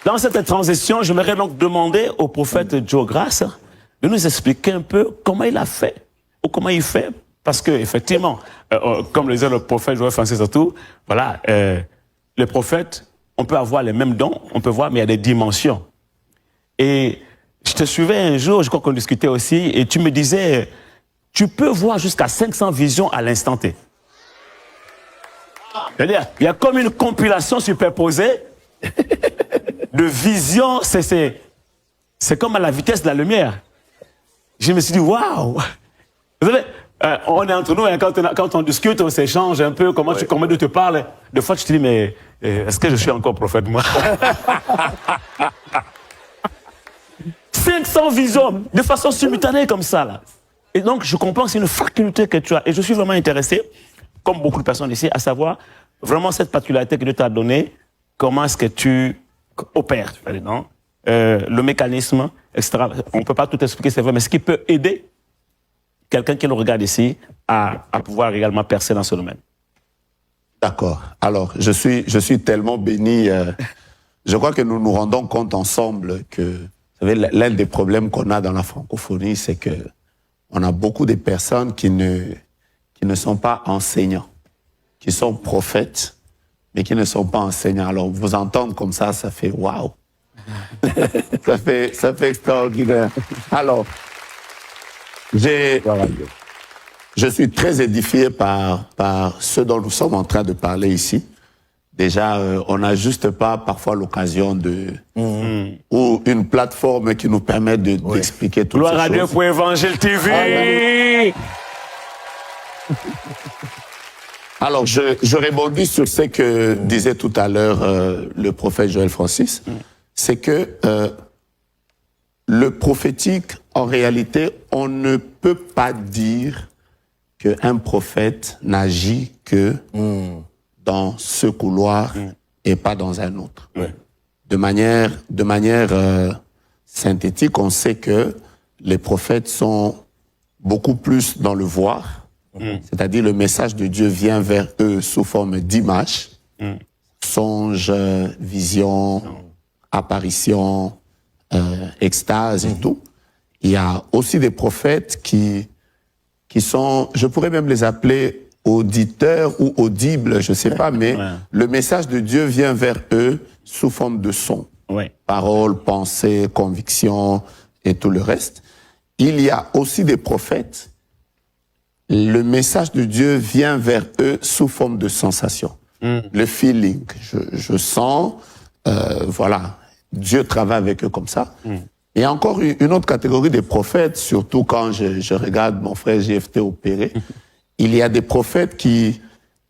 Dans cette transition, j'aimerais donc demander au prophète Joe Grace de nous expliquer un peu comment il a fait, ou comment il fait, parce que effectivement, comme le disait le prophète Joël Francis surtout, voilà, les prophètes, on peut avoir les mêmes dons, on peut voir, mais il y a des dimensions. Et je te suivais un jour, je crois qu'on discutait aussi, et tu me disais, tu peux voir jusqu'à 500 visions à l'instant T. C'est-à-dire, il y a comme une compilation superposée de visions, c'est comme à la vitesse de la lumière. Je me suis dit, waouh! Vous savez, on est entre nous, hein, quand on discute, on s'échange un peu, comment Dieu te parle. Des fois, tu te dis, mais est-ce que je suis encore prophète, moi? 500 visions, de façon simultanée comme ça, là. Et donc, je comprends que c'est une faculté que tu as. Et je suis vraiment intéressé, comme beaucoup de personnes ici, à savoir vraiment cette particularité que Dieu t'a donnée, comment est-ce que tu opères, non? Le mécanisme, etc. On ne peut pas tout expliquer, c'est vrai, mais ce qui peut aider quelqu'un qui le regarde ici à pouvoir également percer dans ce domaine. D'accord. Alors, je suis tellement béni. Je crois que nous nous rendons compte ensemble que, vous savez, l'un des problèmes qu'on a dans la francophonie, c'est que on a beaucoup de personnes qui ne sont pas enseignants, qui sont prophètes, mais qui ne sont pas enseignants. Alors, vous entendre comme ça fait waouh. ça fait extraordinaire. Alors, je suis très édifié par ce dont nous sommes en train de parler ici. Déjà, on n'a juste pas parfois l'occasion ou une plateforme qui nous permet d'expliquer toutes ces choses. Gloire à Dieu pour Évangile TV. Alors, je rebondis sur ce que disait tout à l'heure le prophète Joël Francis. C'est que le prophétique, en réalité, on ne peut pas dire qu'un prophète n'agit que dans ce couloir et pas dans un autre. De manière synthétique, on sait que les prophètes sont beaucoup plus dans le voir, c'est-à-dire le message de Dieu vient vers eux sous forme d'images, songes, visions, apparitions, extase et tout. Il y a aussi des prophètes qui sont, je pourrais même les appeler auditeurs ou audibles, je sais pas, mais le message de Dieu vient vers eux sous forme de son. Paroles, pensées, convictions et tout le reste. Il y a aussi des prophètes, le message de Dieu vient vers eux sous forme de sensation. Le feeling, je sens, voilà, Dieu travaille avec eux comme ça. Il y a encore une autre catégorie de prophètes, surtout quand je regarde mon frère JFT opérer. Il y a des prophètes qui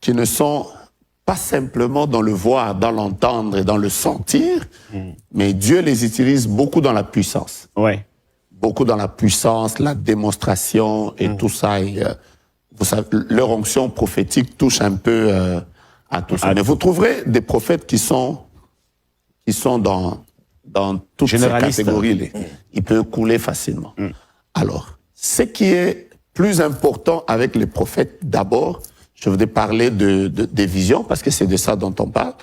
ne sont pas simplement dans le voir, dans l'entendre et dans le sentir, mais Dieu les utilise beaucoup dans la puissance. Beaucoup dans la puissance, la démonstration et tout ça. Et, vous savez, leur onction prophétique touche un peu à tout ça. Mais vous trouverez des prophètes qui sont dans toutes ces catégories. Il peut couler facilement. Alors, ce qui est plus important avec les prophètes, d'abord, je voudrais parler des visions, parce que c'est de ça dont on parle.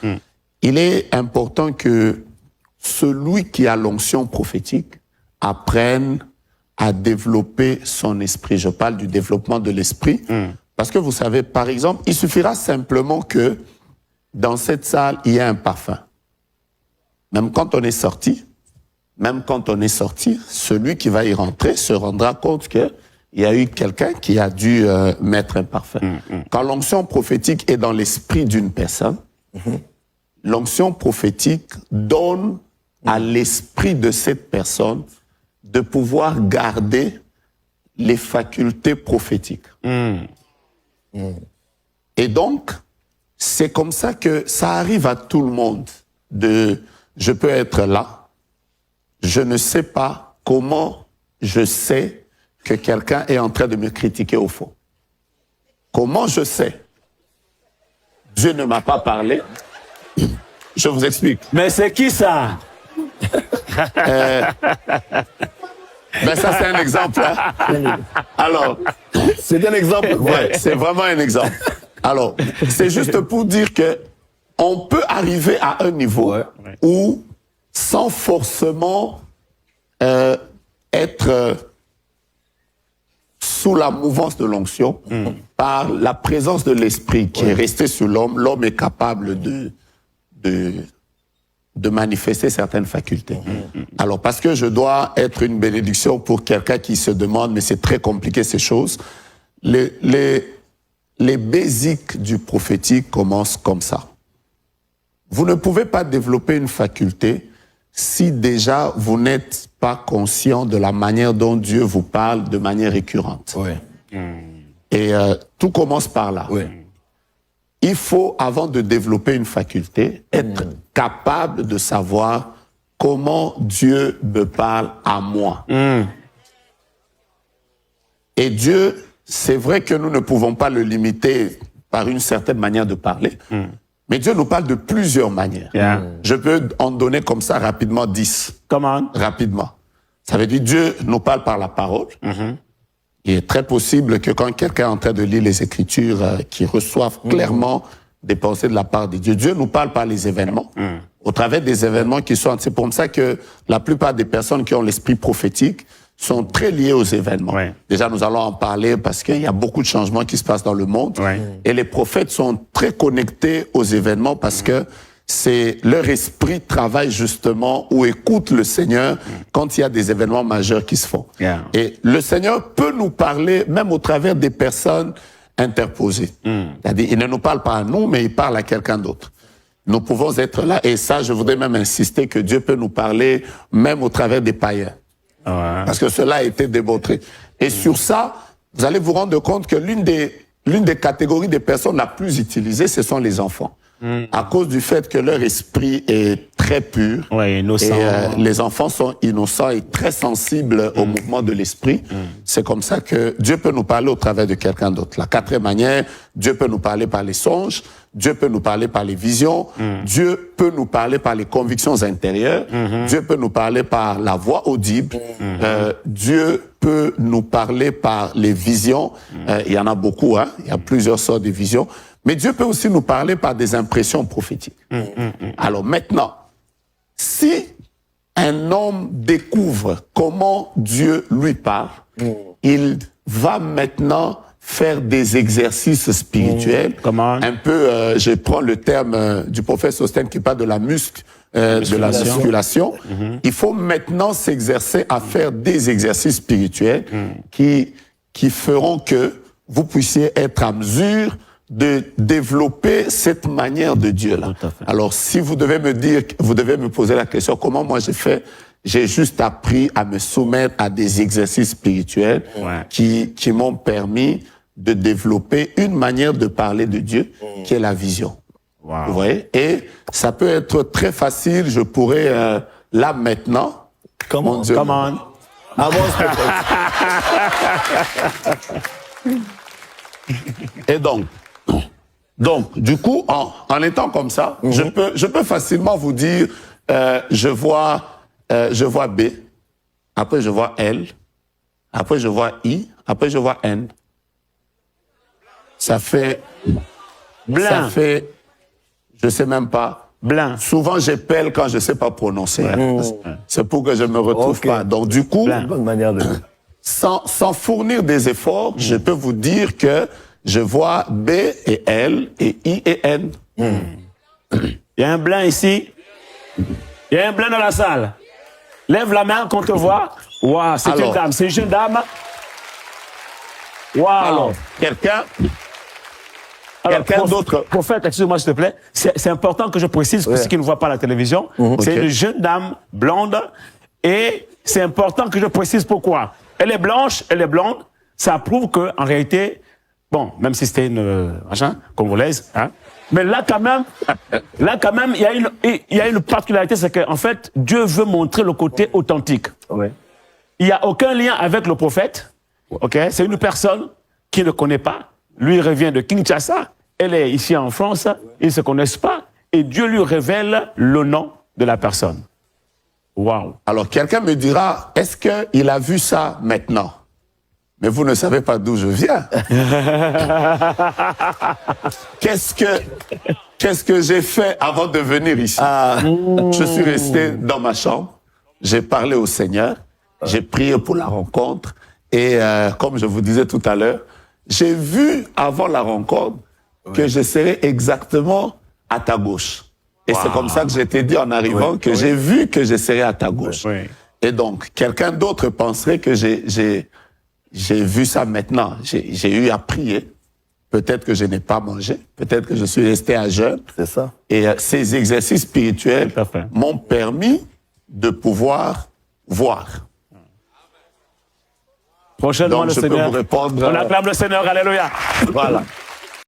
Il est important que celui qui a l'onction prophétique apprenne à développer son esprit. Je parle du développement de l'esprit, parce que vous savez, par exemple, il suffira simplement que dans cette salle, il y ait un parfum. Même quand on est sorti, celui qui va y rentrer se rendra compte qu'il y a eu quelqu'un qui a dû mettre un parfum. Quand l'onction prophétique est dans l'esprit d'une personne, l'onction prophétique donne à l'esprit de cette personne de pouvoir garder les facultés prophétiques. Et donc, c'est comme ça que ça arrive à tout le monde. Je peux être là, je ne sais pas comment je sais que quelqu'un est en train de me critiquer au fond. Comment je sais? Dieu ne m'a pas parlé. Je vous explique. Mais c'est qui ça? Ben ça, c'est un exemple. Hein. Alors, c'est un exemple. Ouais, c'est vraiment un exemple. Alors, c'est juste pour dire que on peut arriver à un niveau où sans forcément être sous la mouvance de l'onction, par la présence de l'Esprit qui est resté sur l'homme. L'homme est capable de manifester certaines facultés. Alors, parce que je dois être une bénédiction pour quelqu'un qui se demande, mais c'est très compliqué ces choses, les basiques du prophétique commencent comme ça. Vous ne pouvez pas développer une faculté si déjà vous n'êtes pas conscient de la manière dont Dieu vous parle de manière récurrente. Oui. Et tout commence par là. Oui. Il faut, avant de développer une faculté, être capable de savoir comment Dieu me parle à moi. Et Dieu, c'est vrai que nous ne pouvons pas le limiter par une certaine manière de parler, mais Dieu nous parle de plusieurs manières. Yeah. Je peux en donner comme ça rapidement 10. Comment? Rapidement. Ça veut dire Dieu nous parle par la parole. Il est très possible que quand quelqu'un est en train de lire les Écritures, qu'il reçoive clairement des pensées de la part de Dieu, Dieu nous parle par les événements, au travers des événements qui sont... C'est pour ça que la plupart des personnes qui ont l'esprit prophétique sont très liées aux événements. Ouais. Déjà, nous allons en parler parce qu'il y a beaucoup de changements qui se passent dans le monde. Ouais. Et les prophètes sont très connectés aux événements parce que c'est leur esprit travaille justement ou écoute le Seigneur quand il y a des événements majeurs qui se font. Yeah. Et le Seigneur peut nous parler même au travers des personnes interposées. C'est-à-dire, il ne nous parle pas à nous, mais il parle à quelqu'un d'autre. Nous pouvons être là, et ça, je voudrais même insister que Dieu peut nous parler même au travers des païens. Ouais. Parce que cela a été démontré. Et sur ça, vous allez vous rendre compte que l'une des catégories des personnes la plus utilisées, ce sont les enfants. À cause du fait que leur esprit est très pur. Ouais, innocent. Et les enfants sont innocents et très sensibles au mouvement de l'esprit. C'est comme ça que Dieu peut nous parler au travers de quelqu'un d'autre. La quatrième manière, Dieu peut nous parler par les songes. Dieu peut nous parler par les visions. Dieu peut nous parler par les convictions intérieures. Dieu peut nous parler par la voix audible. Dieu peut nous parler par les visions. Il y en a beaucoup, hein. Il y a plusieurs sortes de visions. Mais Dieu peut aussi nous parler par des impressions prophétiques. Alors maintenant, si un homme découvre comment Dieu lui parle, il va maintenant faire des exercices spirituels. Comment? Un peu, je prends le terme du prophète Sostène qui parle de la de la musculation. Il faut maintenant s'exercer à faire des exercices spirituels qui feront que vous puissiez être à mesure de développer cette manière de Dieu-là. Alors, si vous devez me dire, vous devez me poser la question, comment moi j'ai fait? J'ai juste appris à me soumettre à des exercices spirituels qui m'ont permis de développer une manière de parler de Dieu qui est la vision. Wow. Vous voyez? Et ça peut être très facile, je pourrais, là maintenant... Comment? Comment? Ah bon, Et donc, du coup, en étant comme ça, je peux facilement vous dire, je vois B, après je vois L, après je vois I, après je vois N. Ça fait, je sais même pas. Blanc. Souvent, j'appelle quand je sais pas prononcer. C'est pour que je me retrouve pas. Donc, du coup, bonne manière de... sans fournir des efforts, je peux vous dire que je vois B et L et I et N. Il y a un blanc ici. Il y a un blanc dans la salle. Lève la main qu'on te voit. Waouh, c'est une dame, c'est une jeune dame. Waouh. Alors, quelqu'un d'autre. Prophète, excuse-moi s'il te plaît. C'est important que je précise pour ceux qui ne voient pas à la télévision. C'est une jeune dame blonde et c'est important que je précise pourquoi. Elle est blanche, elle est blonde. Ça prouve que en réalité, bon, même si c'était une congolaise, hein, mais là quand même, il y a une particularité, c'est qu'en fait, Dieu veut montrer le côté authentique. Ouais. Il n'y a aucun lien avec le prophète. Ok, c'est une personne qui ne connaît pas. Lui revient de Kinshasa. Elle est ici en France. Ils ne se connaissent pas. Et Dieu lui révèle le nom de la personne. Waouh. Alors, quelqu'un me dira, est-ce qu'il a vu ça maintenant? mais vous ne savez pas d'où je viens. Qu'est-ce que j'ai fait avant de venir ici? Je suis resté dans ma chambre, j'ai parlé au Seigneur, j'ai prié pour la rencontre, et comme je vous disais tout à l'heure, j'ai vu avant la rencontre que je serais exactement à ta gauche. Et c'est comme ça que je t'ai dit en arrivant que j'ai vu que je serais à ta gauche. Et donc, quelqu'un d'autre penserait que j'ai vu ça maintenant. J'ai eu à prier. Peut-être que je n'ai pas mangé. Peut-être que je suis resté à jeûne. C'est ça. Et ces exercices spirituels m'ont permis de pouvoir voir. Prochainement, Donc, le je Seigneur. peux vous répondre. On acclame le Seigneur, alléluia. Voilà.